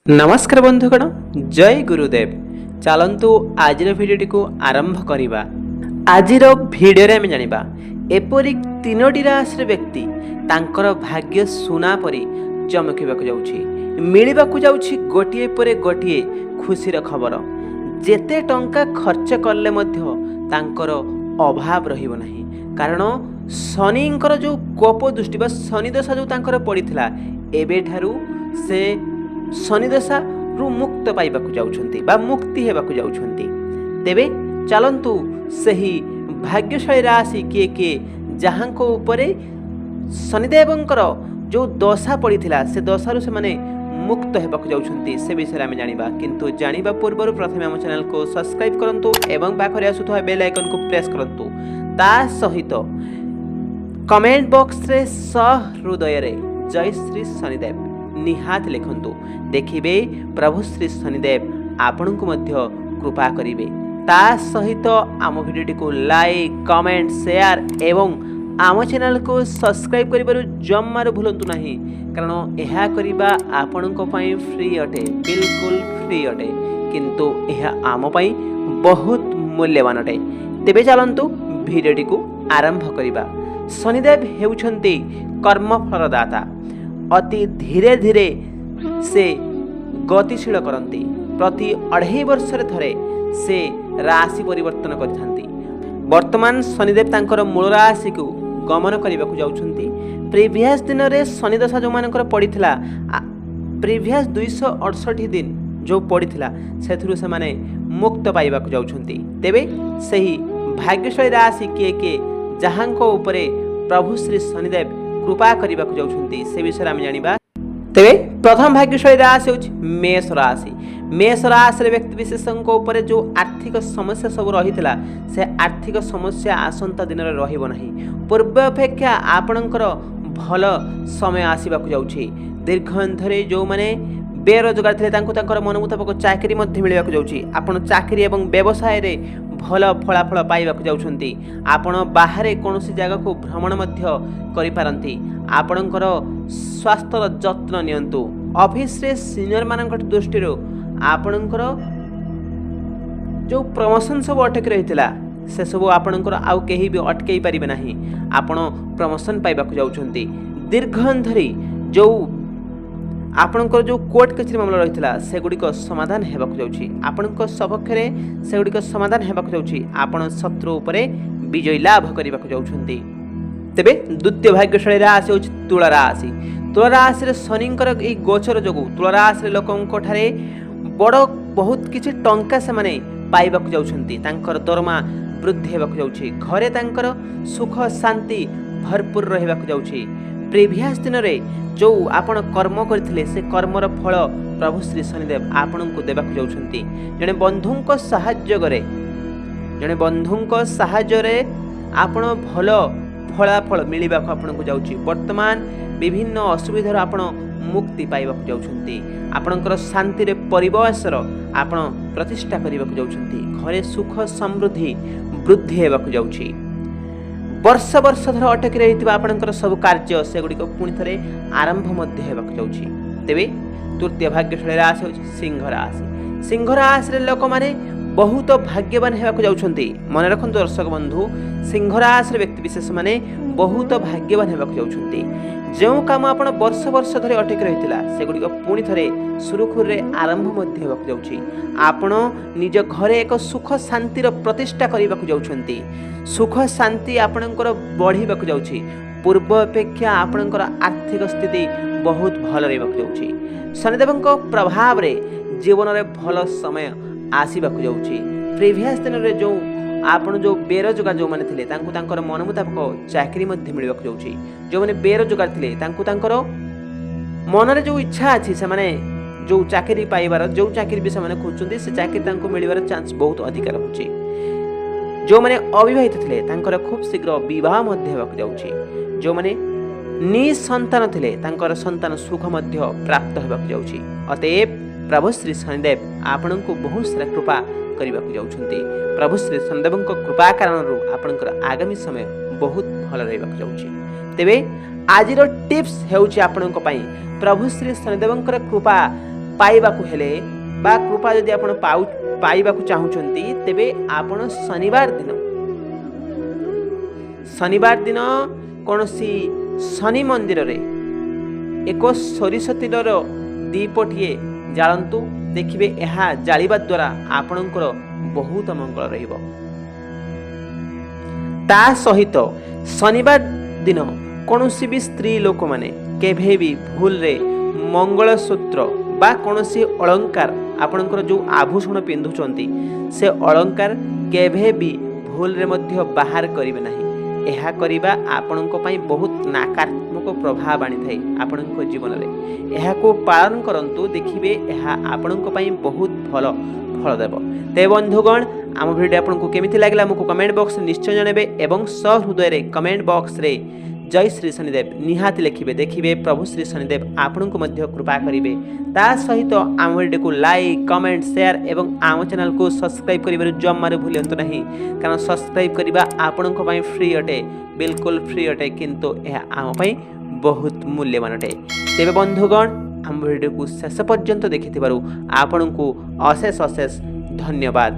नमस्कार बंधुगण जय गुरुदेव। चलतु आज भिडियोटी को आरंभ करवा। आज भिडियो आम जाना एपरी तीनोटी राशि व्यक्ति तांकर भाग्य सुना परी चमकवाक मिलवाक जाउछि गोटिए परे गोटिए खुशीर खबर। जेते टंका खर्च कले मध्य तांकर अभाव रहिबो नाही, कारण शनिंकर जो कोप दृष्टि बा शनि दशा जो तांकर पड़िथिला एबे ठारू से शनि दशा रु मुक्त पाइबाकु जाउछंती बा मुक्ति हेबाकु जाउछंती। तेबे चलंतु सही भाग्यशाली राशि किए किए जहांको उपरे शनिदेवंकर जो दशा पड़िथिला से दशारु से माने मुक्त हेबाकु जाउछंती से विषय आमे जानिबा। किंतु जानिबा पूर्व प्रथमे हम चैनल को सब्सक्राइब करंतु एवं पाखरे आसुथवा बेल आइकन को प्रेस करंतु। ता सहित कमेंट बॉक्स रे सहृदय रे जय श्री शनिदेव निहात लिखंतु। देखिबे प्रभु श्री शनिदेव आपन को मध्य कृपा करिवे। ता सहित आम वीडियोटी को लाइक कमेंट शेयर एवं आम चैनल को सब्सक्राइब करिबारु जम्मार भूलंतु नहीं, कारण यह करिबा आपन को पई फ्री अटे, बिल्कुल फ्री अटे, किंतु यह आम पई बहुत मूल्यवान अटे। तेबे चलंतु वीडियोटी को आरंभ करिबा। शनिदेव हेउछंती कर्मफलदाता। अति धीरे धीरे से गतिशील करती। प्रति 2.5 वर्ष थरे से राशि परिवर्तन करथांती। वर्तमान शनिदेव तांकर मूल राशि को गमन करने को जाउछंती। प्रीवियस दिन रे शनि दशा जो मानकर पड़िथिला प्रीवियस 268 दिन जो पड़िथिला सेथुरु से माने मुक्त पाइबा को जाउछंती। तेबे सही भाग्यशाली राशि किए के जहांको उपरे प्रभु श्री शनिदेव कृपा करने को जाउछंती से विषय आम जानिबा। तेबे प्रथम भाग्यशाली राशि होछि मेष राशि। मेष राशि व्यक्ति विशेषଙ୍କ ऊपर जो आर्थिक समस्या सब रहितला से आर्थिक समस्या आसंता दिन रे रहिबो नाही। पूर्व अपेक्षा आपणकर भल समय आसीबाकु जाउछि। दीर्घ धरे जो माने बेरोजगार थे तांको तांकर मन मुताबक चाकरी मध्य मिलिबाकु जाउछि। आपण चाकरी एवं व्यवसाय रे भल फलाफल पाइबाकु जाउछंती। आपण बाहरे कोनोसी जगह को भ्रमण मध्य करि पारंती। आपणकर स्वास्थ्यर जत्न नियंतु। ऑफिस रे सीनियर मानक दृष्टि आपणकर जो प्रमोशन सब अटक रहितला से सब आपणकर आउ केही भी अटकई परिबे नाही। आपण प्रमोशन पाइबाकु जाउछंती। दीर्घ धरि जो आपणकर जो कोर्ट कचेरी मामला रहितला से गुडी को समाधान हेबाकु जाउछि। आपणक सपक्ष रे से गुडी को समाधान हेबाकु जाउछि। आपण शत्रु उपरे विजय लाभ करिबाकु जाउछंती। तेबे द्वितीय भाग्यशाली राशि होछि तुला राशि। तुला राशि रे शनिंकर ए गोचर जोगु तुला राशि रे लोकंको ठारे बड़ बहुत किछि टंका से माने पाइबाकु जाउछंती। तांकर दरमा वृद्धि हेबाकु जाउछि। घरे तांकर सुख शांति भरपूर रहिबाकु जाउछि। प्रीवियस दिन रे जो आपण कर्म करथिले से कर्मर फल प्रभु श्री शनिदेव आपण को देबाकु जाउछंती। जने बंधुंको सहाय्य करे जने बंधुंको सहाय्य रे आपण भल फलाफल मिलिबाकु आपण को जाउछि। वर्तमान विभिन्न असुविधार आपण मुक्ति पाइबाकु जाउछंती। आपणकर शांति रे परिवेशर आपण प्रतिष्ठा करिबाकु जाउछंती। घरे सुख समृद्धि वृद्धि हेबाकु जाउछि। वर्ष वर्ष धर अटकी रहितबा आपणकर सब कार्य से गुडी को पुनि थरे आरंभ मध्य हेबाकु जाउछि। तेबे तृतीय भाग्यशाली राशि होछि सिंह राशि। सिंह राशि रे लोक माने बहुत भाग्यवान हेबाकु जाउछंती। मन रखंतु दर्शक बंधु, सिंह राशि रे व्यक्ति विशेष माने बहुत भाग्यवान हेबाकु जाउछंती। जो काम आपण वर्ष वर्ष धरे अटकी रहितला से गुडी को पुनि थरे सुरुखुर रे आरंभ मध्य हेबाकु जाउछि। आपण निज घरे एक सुख शांतिर प्रतिष्ठा करिबाकु जाउछंती। सुख शांति आपणकर बढ़िबाकु जाउछि। पूर्व अपेक्षा आपणकर आर्थिक स्थिति बहुत भल रहिबाकु जाउछि। शनिदेवଙ୍କ प्रभाव रे जीवन रे भल समय आसीबाकु जाउछि। प्रीवियस दिन रे जो आपण जो बेरोजगार जो माने थिले तांको तांकर मन मुताबक चाकरी मध्य मिलिबाकु जाउछि। जो माने बेरोजगार थिले तांको तांकर मन रे जो इच्छा अछि से माने जो चाकरी पाइबार जो चाकरी भी से खोजुछंती से चाकरी तांको मिलिबार चांस बहुत अधिक रहउछि। जो माने अविवाहित थिले तांकर खूब शीघ्र विवाह मध्य हेबाकु जाउछि। जो माने निसंतान थिले तांकर संतान सुख मध्य प्राप्त हेबाकु जाउछि। अतएव प्रभु श्री शनिदेव आपणको बहुत सारा कृपा करबाकु जाउछंती। प्रभु श्री शनिदेवଙ୍କ कृपा कारणरू आपणकर आगामी समय बहुत भल रहबाकु जाउछि। तेबे आजिरो टिप्स हेउछि आपणको पई प्रभु श्री शनिदेवଙ୍କର कृपा ପାଇବାକୁ ହେଲେ ବା କୃପା ଯଦି ଆପଣ ପାଇବାକୁ ଚାହୁଁଛନ୍ତି ତେବେ ଆପଣ ଶନିବାର ଦିନ କୌଣସି ଶନି ମନ୍ଦିରରେ ଏକ ସୋରିଷ ତେଲର ଦୀପଟିଏ ଜାଳନ୍ତୁ। ଦେଖିବେ ଏହା ଜାଳିବା ଦ୍ୱାରା ଆପଣଙ୍କର ବହୁତ ମଙ୍ଗଳ ରହିବ। ତା ସହିତ ଶନିବାର ଦିନ କୌଣସି ବି ସ୍ତ୍ରୀ ଲୋକମାନେ କେବେ ବି ଭୁଲରେ ମଙ୍ଗଳସୂତ୍ର ବା କୌଣସି ଅଳଙ୍କାର ଆପଣଙ୍କର ଯେଉଁ ଆଭୂଷଣ ପିନ୍ଧୁଛନ୍ତି ସେ ଅଳଙ୍କାର କେବେ ବି ଭୁଲରେ ମଧ୍ୟ ବାହାର କରିବେ ନାହିଁ। ଏହା କରିବା ଆପଣଙ୍କ ପାଇଁ ବହୁତ ନକାରାତ୍ମକ ପ୍ରଭାବ ଆଣିଥାଏ ଆପଣଙ୍କ ଜୀବନରେ। ଏହାକୁ ପାଳନ କରନ୍ତୁ, ଦେଖିବେ ଏହା ଆପଣଙ୍କ ପାଇଁ ବହୁତ ଭଲ ଫଳ ଦେବ। ତେବେ ବନ୍ଧୁଗଣ, ଆମ ଭିଡ଼ିଓ ଆପଣଙ୍କୁ କେମିତି ଲାଗିଲା ଆମକୁ କମେଣ୍ଟ ବକ୍ସରେ ନିଶ୍ଚୟ ଜଣାଇବେ ଏବଂ ସହୃଦୟରେ କମେଣ୍ଟ ବକ୍ସରେ ଜୟ ଶ୍ରୀ ଶନିଦେବ ନିହାତି ଲେଖିବେ। ଦେଖିବେ ପ୍ରଭୁ ଶ୍ରୀ ଶନିଦେବ ଆପଣଙ୍କୁ ମଧ୍ୟ କୃପା କରିବେ। ତା ସହିତ ଆମ ଭିଡ଼ିଓକୁ ଲାଇକ୍, କମେଣ୍ଟ, ସେୟାର ଏବଂ ଆମ ଚ୍ୟାନେଲକୁ ସବସ୍କ୍ରାଇବ୍ କରିବାରୁ ଜମାରୁ ଭୁଲନ୍ତୁ ନାହିଁ, କାରଣ ସବସ୍କ୍ରାଇବ୍ କରିବା ଆପଣଙ୍କ ପାଇଁ ଫ୍ରି ଅଟେ, ବିଲକୁଲ ଫ୍ରି ଅଟେ, କିନ୍ତୁ ଏହା ଆମ ପାଇଁ ବହୁତ ମୂଲ୍ୟବାନ ଅଟେ। ତେବେ ବନ୍ଧୁଗଣ, ଆମ ଭିଡ଼ିଓକୁ ଶେଷ ପର୍ଯ୍ୟନ୍ତ ଦେଖିଥିବାରୁ ଆପଣଙ୍କୁ ଅଶେଷ ଅଶେଷ ଧନ୍ୟବାଦ।